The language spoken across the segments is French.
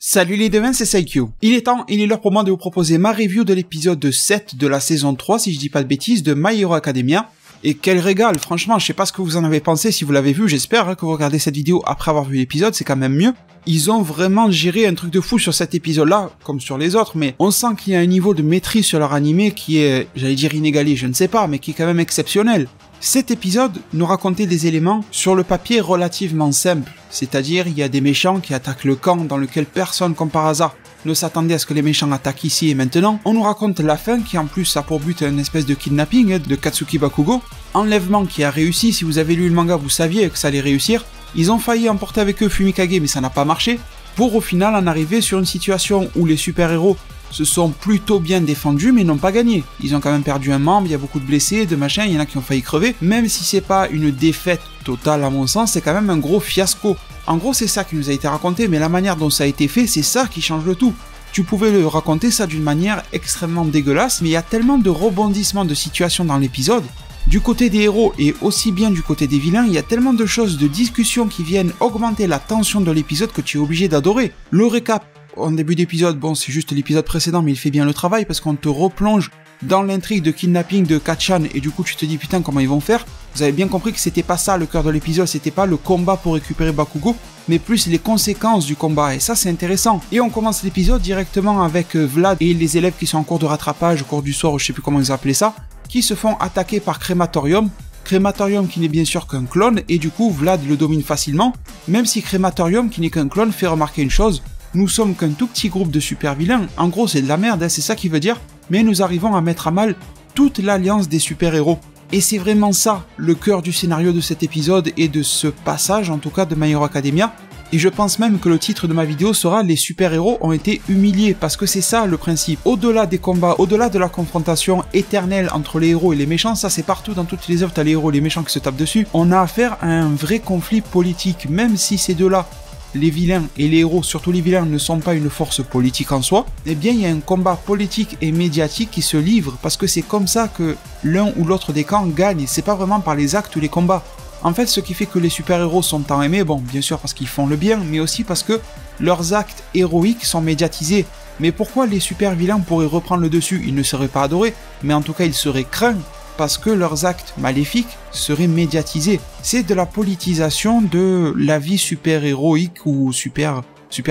Salut les devins, c'est Saikyo. Il est l'heure pour moi de vous proposer ma review de l'épisode 7 de la saison 3, si je dis pas de bêtises, de My Hero Academia. Et quel régal, franchement, je sais pas ce que vous en avez pensé, si vous l'avez vu, j'espère que vous regardez cette vidéo après avoir vu l'épisode, c'est quand même mieux. Ils ont vraiment géré un truc de fou sur cet épisode-là, comme sur les autres, mais on sent qu'il y a un niveau de maîtrise sur leur animé qui est, j'allais dire inégalé, je ne sais pas, mais qui est quand même exceptionnel. Cet épisode nous racontait des éléments sur le papier relativement simples, c'est-à-dire il y a des méchants qui attaquent le camp dans lequel personne comme par hasard ne s'attendait à ce que les méchants attaquent ici et maintenant. On nous raconte la fin qui en plus a pour but une espèce de kidnapping de Katsuki Bakugo, enlèvement qui a réussi, si vous avez lu le manga vous saviez que ça allait réussir, ils ont failli emporter avec eux Fumikage mais ça n'a pas marché, pour au final en arriver sur une situation où les super-héros se sont plutôt bien défendus mais n'ont pas gagné. Ils ont quand même perdu un membre, il y a beaucoup de blessés, de machins, il y en a qui ont failli crever. Même si c'est pas une défaite totale à mon sens, c'est quand même un gros fiasco. En gros c'est ça qui nous a été raconté, mais la manière dont ça a été fait, c'est ça qui change le tout. Tu pouvais le raconter ça d'une manière extrêmement dégueulasse, mais il y a tellement de rebondissements de situations dans l'épisode. Du côté des héros et aussi bien du côté des vilains, il y a tellement de choses, de discussions qui viennent augmenter la tension de l'épisode que tu es obligé d'adorer. Le récap en début d'épisode, bon c'est juste l'épisode précédent mais il fait bien le travail parce qu'on te replonge dans l'intrigue de kidnapping de Kacchan et du coup tu te dis putain comment ils vont faire. Vous avez bien compris que c'était pas ça le cœur de l'épisode, c'était pas le combat pour récupérer Bakugo, mais plus les conséquences du combat et ça c'est intéressant. Et on commence l'épisode directement avec Vlad et les élèves qui sont en cours de rattrapage, au cours du soir, je sais plus comment ils appelaient ça, qui se font attaquer par Crématorium. Crématorium qui n'est bien sûr qu'un clone et du coup Vlad le domine facilement, même si Crématorium qui n'est qu'un clone fait remarquer une chose. Nous sommes qu'un tout petit groupe de super vilains, en gros c'est de la merde, hein, c'est ça qui veut dire, mais nous arrivons à mettre à mal toute l'alliance des super-héros. Et c'est vraiment ça, le cœur du scénario de cet épisode et de ce passage en tout cas de My Hero Academia. Et je pense même que le titre de ma vidéo sera « Les super-héros ont été humiliés » parce que c'est ça le principe. Au-delà des combats, au-delà de la confrontation éternelle entre les héros et les méchants, ça c'est partout dans toutes les œuvres, t'as les héros et les méchants qui se tapent dessus, on a affaire à un vrai conflit politique, même si ces deux-là, les vilains et les héros, surtout les vilains, ne sont pas une force politique en soi, eh bien il y a un combat politique et médiatique qui se livre, parce que c'est comme ça que l'un ou l'autre des camps gagne, c'est pas vraiment par les actes ou les combats. En fait, ce qui fait que les super-héros sont tant aimés, bon, bien sûr parce qu'ils font le bien, mais aussi parce que leurs actes héroïques sont médiatisés. Mais pourquoi les super-vilains pourraient reprendre le dessus? Ils ne seraient pas adorés, mais en tout cas ils seraient craints, parce que leurs actes maléfiques seraient médiatisés. C'est de la politisation de la vie super-héroïque ou super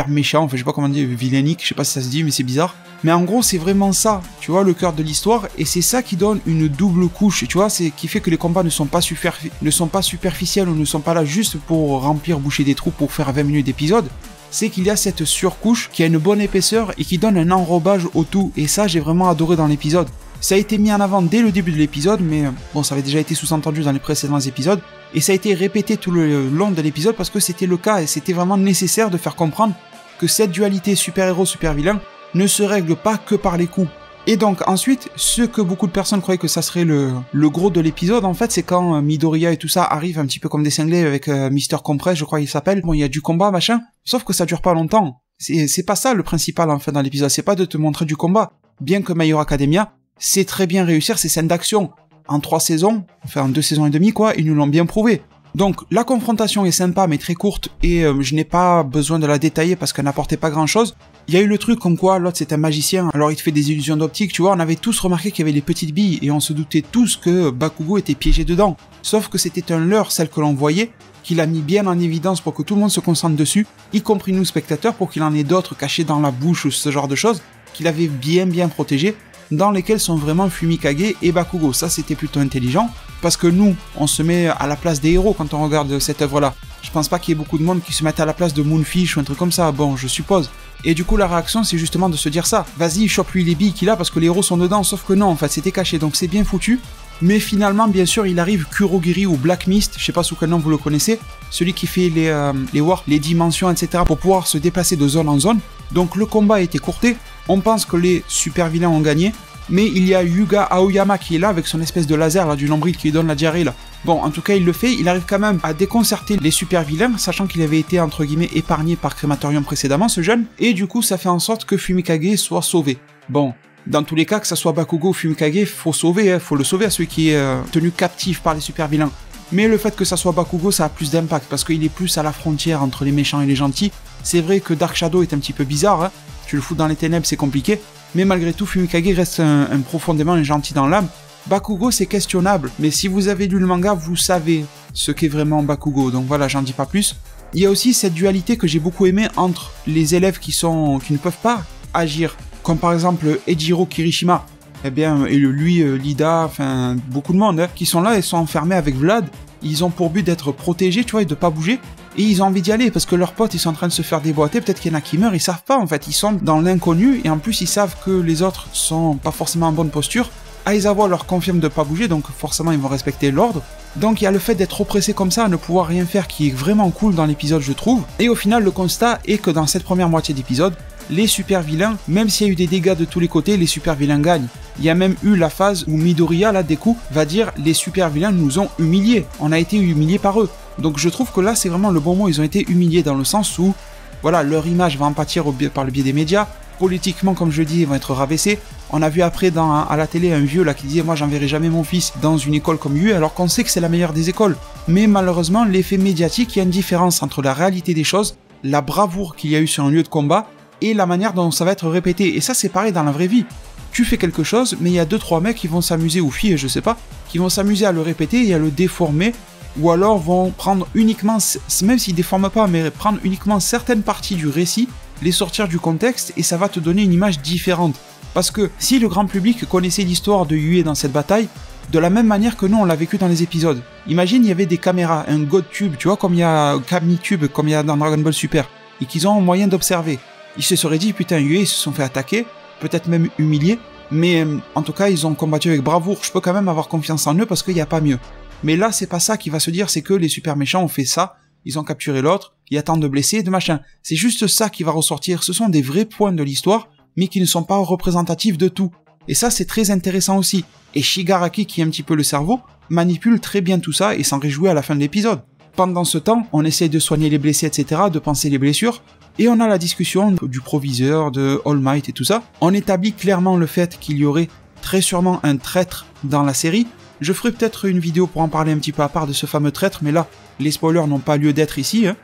méchant, enfin je sais pas comment dire, vilainique, je sais pas si ça se dit mais c'est bizarre. Mais en gros c'est vraiment ça, tu vois, le cœur de l'histoire, et c'est ça qui donne une double couche, tu vois, c'est qui fait que les combats ne sont pas superficiels ou ne sont pas là juste pour remplir, boucher des trous pour faire 20 minutes d'épisode. C'est qu'il y a cette surcouche qui a une bonne épaisseur et qui donne un enrobage au tout, et ça j'ai vraiment adoré dans l'épisode. Ça a été mis en avant dès le début de l'épisode, mais bon, ça avait déjà été sous-entendu dans les précédents épisodes, et ça a été répété tout le long de l'épisode parce que c'était le cas, et c'était vraiment nécessaire de faire comprendre que cette dualité super-héros, super-vilain ne se règle pas que par les coups. Et donc ensuite, ce que beaucoup de personnes croyaient que ça serait le gros de l'épisode, en fait, c'est quand Midoriya et tout ça arrivent un petit peu comme des cinglés avec Mister Compress, je crois qu'il s'appelle. Bon, il y a du combat, machin, sauf que ça dure pas longtemps. C'est pas ça le principal, en fait, dans l'épisode, c'est pas de te montrer du combat. Bien que My Hero Academia c'est très bien réussir ces scènes d'action. En 3 saisons, enfin en 2 saisons et demie quoi, ils nous l'ont bien prouvé. Donc la confrontation est sympa mais très courte et je n'ai pas besoin de la détailler parce qu'elle n'apportait pas grand chose. Il y a eu le truc comme quoi l'autre c'est un magicien, alors il te fait des illusions d'optique, tu vois, on avait tous remarqué qu'il y avait les petites billes et on se doutait tous que Bakugo était piégé dedans. Sauf que c'était un leurre celle que l'on voyait, qu'il a mis bien en évidence pour que tout le monde se concentre dessus, y compris nous spectateurs pour qu'il en ait d'autres cachés dans la bouche ou ce genre de choses, qu'il avait bien protégé, dans lesquels sont vraiment Fumikage et Bakugo. Ça c'était plutôt intelligent, parce que nous, on se met à la place des héros quand on regarde cette œuvre-là. Je pense pas qu'il y ait beaucoup de monde qui se mette à la place de Moonfish ou un truc comme ça, bon, je suppose. Et du coup la réaction c'est justement de se dire ça, vas-y chope-lui les billes qu'il a parce que les héros sont dedans, sauf que non, en fait c'était caché, donc c'est bien foutu. Mais finalement, bien sûr, il arrive Kurogiri ou Black Mist, je sais pas sous quel nom vous le connaissez, celui qui fait les warps, les dimensions, etc. pour pouvoir se déplacer de zone en zone. Donc le combat a été courté, on pense que les super vilains ont gagné, mais il y a Yuga Aoyama qui est là avec son espèce de laser là du nombril qui lui donne la diarrhée là. Bon, en tout cas il le fait, il arrive quand même à déconcerter les super vilains, sachant qu'il avait été entre guillemets épargné par Crématorium précédemment ce jeune, et du coup ça fait en sorte que Fumikage soit sauvé. Bon, dans tous les cas, que ça soit Bakugo ou Fumikage, faut sauver, faut le sauver à celui qui est tenu captif par les super vilains. Mais le fait que ça soit Bakugo, ça a plus d'impact, parce qu'il est plus à la frontière entre les méchants et les gentils, C'est vrai que Dark Shadow est un petit peu bizarre, hein. Tu le fous dans les ténèbres, c'est compliqué. Mais malgré tout, Fumikage reste profondément un gentil dans l'âme. Bakugo, c'est questionnable, mais si vous avez lu le manga, vous savez ce qu'est vraiment Bakugo, donc voilà, j'en dis pas plus. Il y a aussi cette dualité que j'ai beaucoup aimée entre les élèves qui ne peuvent pas agir, comme par exemple Ejiro Kirishima, et lui, Lida, enfin beaucoup de monde, qui sont là et sont enfermés avec Vlad. Ils ont pour but d'être protégés, tu vois, et de pas bouger. Et ils ont envie d'y aller parce que leurs potes, ils sont en train de se faire déboîter. Peut-être qu'il y en a qui meurent, ils savent pas en fait. Ils sont dans l'inconnu et en plus, ils savent que les autres sont pas forcément en bonne posture. Aizawa leur confirme de pas bouger, donc forcément, ils vont respecter l'ordre. Donc il y a le fait d'être oppressé comme ça, à ne pouvoir rien faire, qui est vraiment cool dans l'épisode, je trouve. Et au final, le constat est que dans cette première moitié d'épisode, les super vilains, même s'il y a eu des dégâts de tous les côtés, les super vilains gagnent. Il y a même eu la phase où Midoriya, là, Deku, va dire les super vilains nous ont humiliés. On a été humiliés par eux. Donc je trouve que là, c'est vraiment le bon mot. Ils ont été humiliés dans le sens où, voilà, leur image va en pâtir par le biais des médias. Politiquement, comme je le dis, ils vont être rabaissés. On a vu après à la télé un vieux là qui disait moi j'enverrai jamais mon fils dans une école comme UE alors qu'on sait que c'est la meilleure des écoles. Mais malheureusement, l'effet médiatique, il y a une différence entre la réalité des choses, la bravoure qu'il y a eu sur un lieu de combat et la manière dont ça va être répété. Et ça, c'est pareil dans la vraie vie. Tu fais quelque chose, mais il y a 2-3 mecs qui vont s'amuser, ou filles, je sais pas, qui vont s'amuser à le répéter et à le déformer, ou alors vont prendre uniquement, même s'ils déforment pas, mais prendre uniquement certaines parties du récit, les sortir du contexte, et ça va te donner une image différente. Parce que si le grand public connaissait l'histoire de Yue dans cette bataille, de la même manière que nous on l'a vécu dans les épisodes. Imagine, il y avait des caméras, un GodTube, tu vois, comme il y a CamyTube, comme il y a dans Dragon Ball Super, et qu'ils ont un moyen d'observer. Ils se seraient dit, putain, Yue, ils se sont fait attaquer, peut-être même humiliés, mais en tout cas, ils ont combattu avec bravoure. Je peux quand même avoir confiance en eux parce qu'il n'y a pas mieux. Mais là, c'est pas ça qui va se dire, c'est que les super méchants ont fait ça, ils ont capturé l'autre, il y a tant de blessés, de machin. C'est juste ça qui va ressortir. Ce sont des vrais points de l'histoire, mais qui ne sont pas représentatifs de tout. Et ça, c'est très intéressant aussi. Et Shigaraki, qui est un petit peu le cerveau, manipule très bien tout ça et s'en réjouit à la fin de l'épisode. Pendant ce temps, on essaye de soigner les blessés, etc., de penser les blessures, et on a la discussion du proviseur, de All Might et tout ça. On établit clairement le fait qu'il y aurait très sûrement un traître dans la série. Je ferai peut-être une vidéo pour en parler un petit peu à part de ce fameux traître, mais là, les spoilers n'ont pas lieu d'être ici. Hein.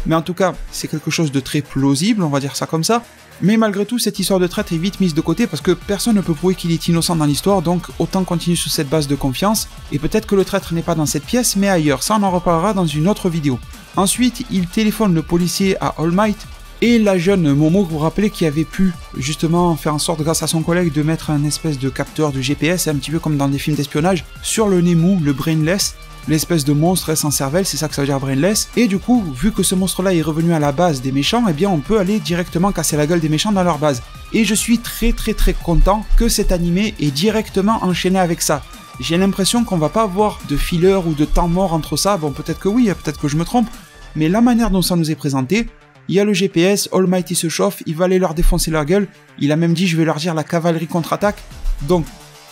Mais en tout cas, c'est quelque chose de très plausible, on va dire ça comme ça. Mais malgré tout, cette histoire de traître est vite mise de côté parce que personne ne peut prouver qu'il est innocent dans l'histoire, donc autant continuer sur cette base de confiance. Et peut-être que le traître n'est pas dans cette pièce, mais ailleurs. Ça, on en reparlera dans une autre vidéo. Ensuite, il téléphone le policier à All Might, et la jeune Momo, vous vous rappelez, qui avait pu justement faire en sorte, grâce à son collègue, de mettre un espèce de capteur de GPS, un petit peu comme dans des films d'espionnage, sur le nez mou, le brainless, l'espèce de monstre sans cervelle, c'est ça que ça veut dire brainless. Et du coup, vu que ce monstre-là est revenu à la base des méchants, eh bien on peut aller directement casser la gueule des méchants dans leur base. Et je suis très content que cet animé ait directement enchaîné avec ça. J'ai l'impression qu'on va pas avoir de filler ou de temps mort entre ça, bon peut-être que oui, peut-être que je me trompe, mais la manière dont ça nous est présenté, il y a le GPS, All Might se chauffe, il va aller leur défoncer leur gueule, il a même dit je vais leur dire la cavalerie contre-attaque, donc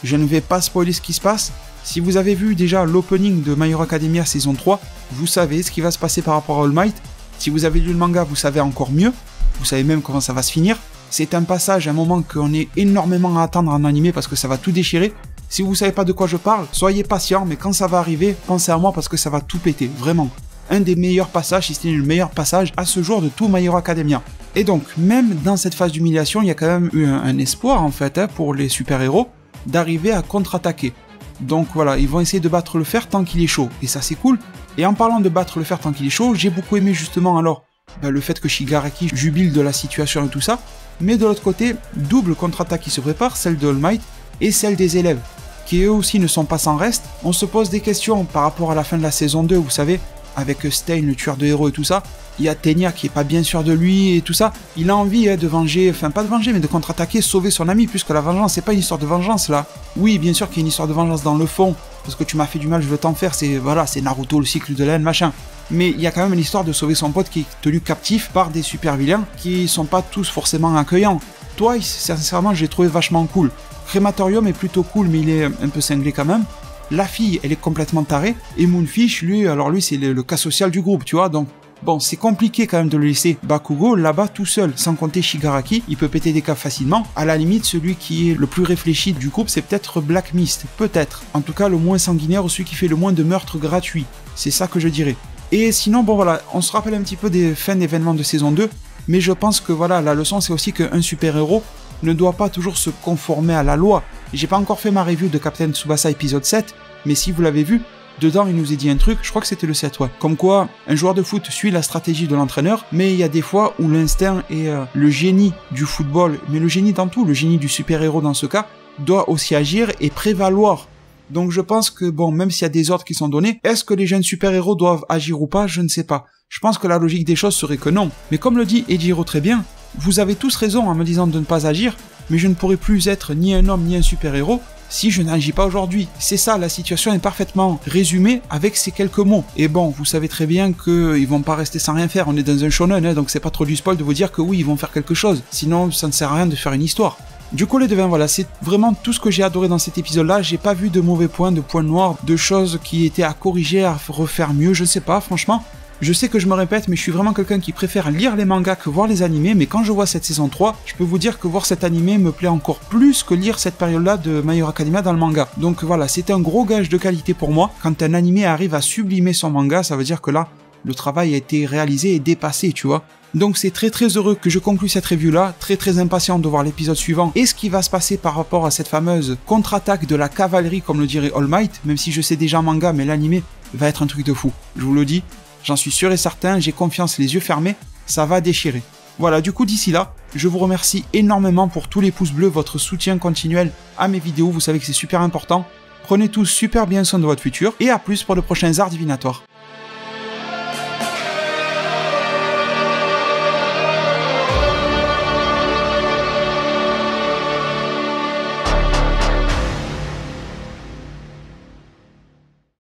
je ne vais pas spoiler ce qui se passe. Si vous avez vu déjà l'opening de My Hero Academia saison 3, vous savez ce qui va se passer par rapport à All Might. Si vous avez lu le manga, vous savez encore mieux, vous savez même comment ça va se finir. C'est un passage, un moment qu'on est énormément à attendre en animé parce que ça va tout déchirer. Si vous savez pas de quoi je parle, soyez patient, mais quand ça va arriver, pensez à moi parce que ça va tout péter, vraiment. Un des meilleurs passages, si ce n'est le meilleur passage à ce jour de tout My Hero Academia. Et donc, même dans cette phase d'humiliation, il y a quand même eu un espoir en fait pour les super-héros d'arriver à contre-attaquer. Donc voilà, ils vont essayer de battre le fer tant qu'il est chaud, et ça c'est cool. Et en parlant de battre le fer tant qu'il est chaud, j'ai beaucoup aimé justement alors le fait que Shigaraki jubile de la situation et tout ça, mais de l'autre côté, double contre-attaque qui se prépare, celle de All Might et celle des élèves, qui eux aussi ne sont pas sans reste. On se pose des questions par rapport à la fin de la saison 2, vous savez, avec Stein, le tueur de héros et tout ça. Il y a Tenya qui est pas bien sûr de lui et tout ça. Il a envie de venger, enfin pas de venger, mais de contre-attaquer, sauver son ami, puisque la vengeance, c'est pas une histoire de vengeance là. Oui, bien sûr qu'il y a une histoire de vengeance dans le fond, parce que tu m'as fait du mal, je veux t'en faire, c'est voilà, c'est Naruto, le cycle de la haine, machin. Mais il y a quand même une histoire de sauver son pote qui est tenu captif par des super vilains qui sont pas tous forcément accueillants. Toi, sincèrement, j'ai trouvé vachement cool. Crématorium est plutôt cool, mais il est un peu cinglé quand même. La fille, elle est complètement tarée, et Moonfish, lui, alors lui, c'est le cas social du groupe, tu vois, donc bon, c'est compliqué quand même de le laisser Bakugo là-bas tout seul, sans compter Shigaraki, il peut péter des câbles facilement. À la limite, celui qui est le plus réfléchi du groupe, c'est peut-être Black Mist, peut-être. En tout cas, le moins sanguinaire ou celui qui fait le moins de meurtres gratuits. C'est ça que je dirais. Et sinon, bon voilà, on se rappelle un petit peu des fins d'événements de saison 2. mais je pense que voilà, la leçon c'est aussi qu'un super-héros ne doit pas toujours se conformer à la loi. J'ai pas encore fait ma review de Captain Tsubasa épisode 7, mais si vous l'avez vu, dedans il nous a dit un truc, je crois que c'était le 7, ouais. Comme quoi, un joueur de foot suit la stratégie de l'entraîneur, mais il y a des fois où l'instinct et le génie du football, mais le génie dans tout, le génie du super-héros dans ce cas, doit aussi agir et prévaloir. Donc je pense que, bon, même s'il y a des ordres qui sont donnés, est-ce que les jeunes super-héros doivent agir ou pas? Je ne sais pas. Je pense que la logique des choses serait que non. Mais comme le dit Ejiro très bien, vous avez tous raison en me disant de ne pas agir, mais je ne pourrais plus être ni un homme ni un super-héros si je n'agis pas aujourd'hui. C'est ça, la situation est parfaitement résumée avec ces quelques mots. Et bon, vous savez très bien qu'ils vont pas rester sans rien faire, on est dans un shonen, hein, donc c'est pas trop du spoil de vous dire que oui, ils vont faire quelque chose. Sinon, ça ne sert à rien de faire une histoire. Du coup les devins, voilà, c'est vraiment tout ce que j'ai adoré dans cet épisode-là. J'ai pas vu de mauvais points, de points noirs, de choses qui étaient à corriger, à refaire mieux, je sais pas, franchement. Je sais que je me répète, mais je suis vraiment quelqu'un qui préfère lire les mangas que voir les animés, mais quand je vois cette saison 3, je peux vous dire que voir cet animé me plaît encore plus que lire cette période-là de My Hero Academia dans le manga. Donc voilà, c'est un gros gage de qualité pour moi. Quand un animé arrive à sublimer son manga, ça veut dire que là, le travail a été réalisé et dépassé, tu vois. Donc c'est très heureux que je conclue cette review là, très impatient de voir l'épisode suivant et ce qui va se passer par rapport à cette fameuse contre-attaque de la cavalerie comme le dirait All Might, même si je sais déjà en manga, mais l'animé va être un truc de fou, je vous le dis, j'en suis sûr et certain, j'ai confiance, les yeux fermés, ça va déchirer. Voilà, du coup d'ici là, je vous remercie énormément pour tous les pouces bleus, votre soutien continuel à mes vidéos, vous savez que c'est super important, prenez tous super bien soin de votre futur et à plus pour de prochains arts divinatoires.